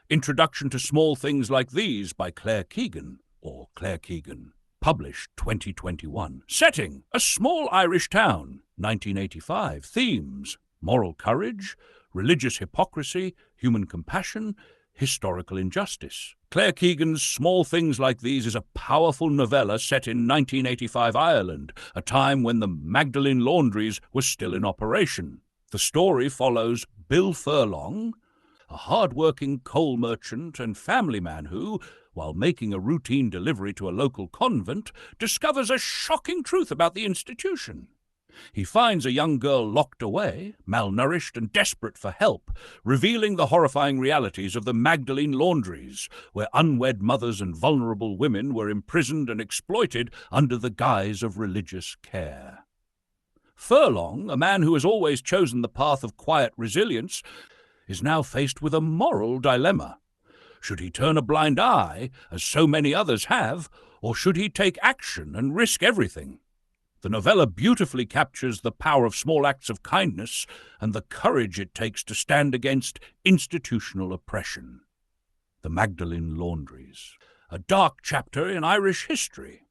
Introduction to Small Things Like These by Claire Keegan, or Claire Keegan. Published 2021. Setting: a small Irish town. 1985. Themes: moral courage, religious hypocrisy, human compassion, historical injustice. Claire Keegan's Small Things Like These is a powerful novella set in 1985 Ireland, a time when the Magdalene laundries were still in operation. The story follows Bill Furlong, a hard-working coal merchant and family man who, while making a routine delivery to a local convent, discovers a shocking truth about the institution. He finds a young girl locked away, malnourished and desperate for help, revealing the horrifying realities of the Magdalene laundries, where unwed mothers and vulnerable women were imprisoned and exploited under the guise of religious care. Furlong, a man who has always chosen the path of quiet resilience, is now faced with a moral dilemma. Should he turn a blind eye, as so many others have, or should he take action and risk everything? The novella beautifully captures the power of small acts of kindness and the courage it takes to stand against institutional oppression. The Magdalene laundries, a dark chapter in Irish history.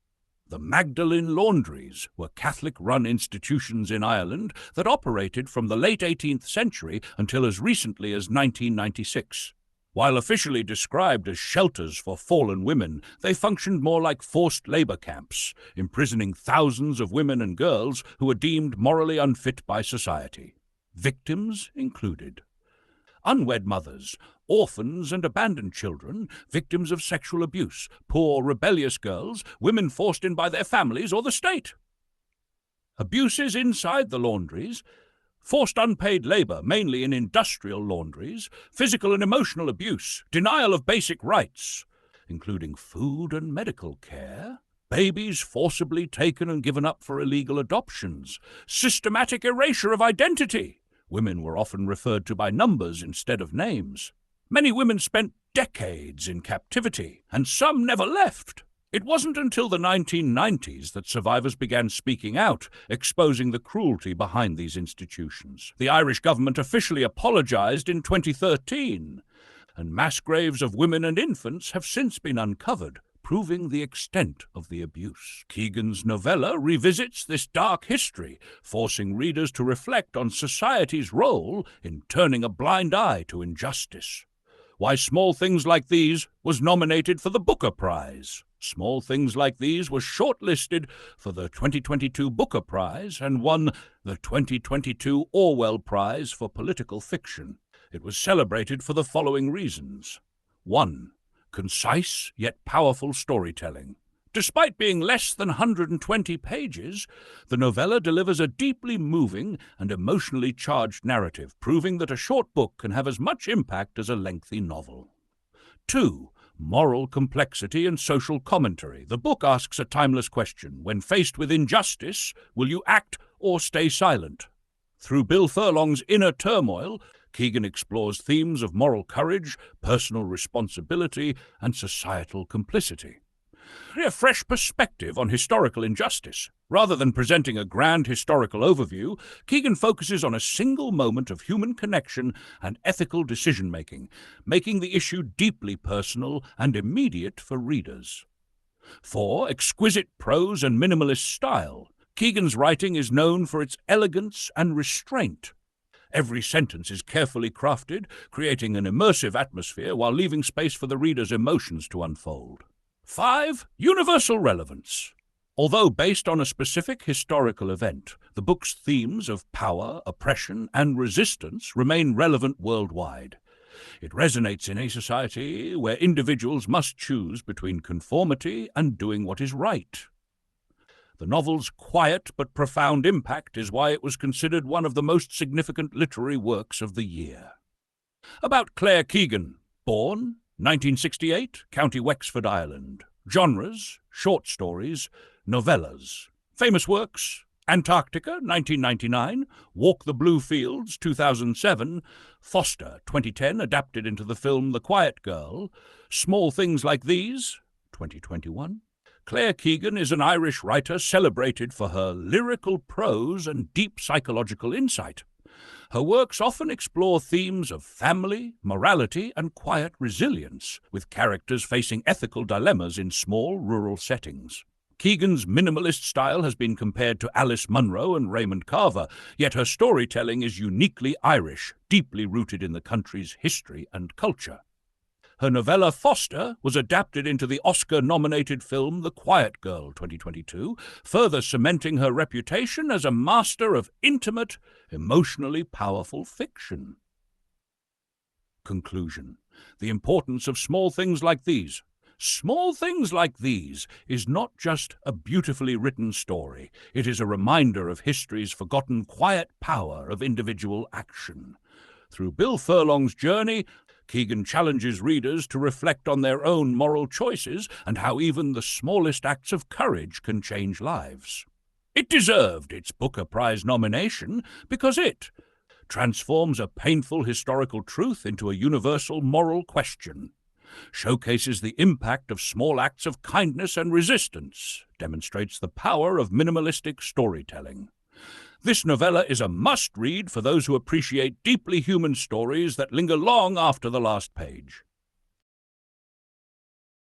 The Magdalene laundries were Catholic-run institutions in Ireland that operated from the late 18th century until as recently as 1996. While officially described as shelters for fallen women, they functioned more like forced labor camps, imprisoning thousands of women and girls who were deemed morally unfit by society. Victims included unwed mothers, orphans and abandoned children, victims of sexual abuse, poor rebellious girls, women forced in by their families or the state. Abuses inside the laundries: forced unpaid labor, mainly in industrial laundries, physical and emotional abuse, denial of basic rights, including food and medical care, babies forcibly taken and given up for illegal adoptions, systematic erasure of identity. Women were often referred to by numbers instead of names. Many women spent decades in captivity, and some never left. It wasn't until the 1990s that survivors began speaking out, exposing the cruelty behind these institutions. The Irish government officially apologized in 2013, and mass graves of women and infants have since been uncovered, proving the extent of the abuse. Keegan's novella revisits this dark history, forcing readers to reflect on society's role in turning a blind eye to injustice. Why Small Things Like These was nominated for the Booker Prize. Small Things Like These was shortlisted for the 2022 Booker Prize and won the 2022 Orwell Prize for Political Fiction. It was celebrated for the following reasons. 1. Concise yet powerful storytelling. Despite being less than 120 pages, the novella delivers a deeply moving and emotionally charged narrative, proving that a short book can have as much impact as a lengthy novel. 2. Moral complexity and social commentary. The book asks a timeless question. When faced with injustice, will you act or stay silent? Through Bill Furlong's inner turmoil, Keegan explores themes of moral courage, personal responsibility, and societal complicity. A fresh perspective on historical injustice. Rather than presenting a grand historical overview, Keegan focuses on a single moment of human connection and ethical decision-making, making the issue deeply personal and immediate for readers. 4. Exquisite prose and minimalist style. Keegan's writing is known for its elegance and restraint. Every sentence is carefully crafted, creating an immersive atmosphere while leaving space for the reader's emotions to unfold. 5. Universal relevance. Although based on a specific historical event, the book's themes of power, oppression, and resistance remain relevant worldwide. It resonates in a society where individuals must choose between conformity and doing what is right. The novel's quiet but profound impact is why it was considered one of the most significant literary works of the year. About Claire Keegan, born 1968, County Wexford, Ireland. Genres: short stories, novellas. Famous works: Antarctica, 1999, Walk the Blue Fields, 2007, Foster, 2010, adapted into the film The Quiet Girl, Small Things Like These, 2021. Claire Keegan is an Irish writer celebrated for her lyrical prose and deep psychological insight. Her works often explore themes of family, morality, and quiet resilience, with characters facing ethical dilemmas in small rural settings. Keegan's minimalist style has been compared to Alice Munro and Raymond Carver, yet her storytelling is uniquely Irish, deeply rooted in the country's history and culture. Her novella Foster was adapted into the Oscar-nominated film The Quiet Girl 2022, further cementing her reputation as a master of intimate, emotionally powerful fiction. Conclusion. The importance of small things like these. Small Things Like These is not just a beautifully written story. It is a reminder of history's forgotten quiet power of individual action. Through Bill Furlong's journey, Keegan challenges readers to reflect on their own moral choices and how even the smallest acts of courage can change lives. It deserved its Booker Prize nomination because it transforms a painful historical truth into a universal moral question, showcases the impact of small acts of kindness and resistance, demonstrates the power of minimalistic storytelling. This novella is a must-read for those who appreciate deeply human stories that linger long after the last page.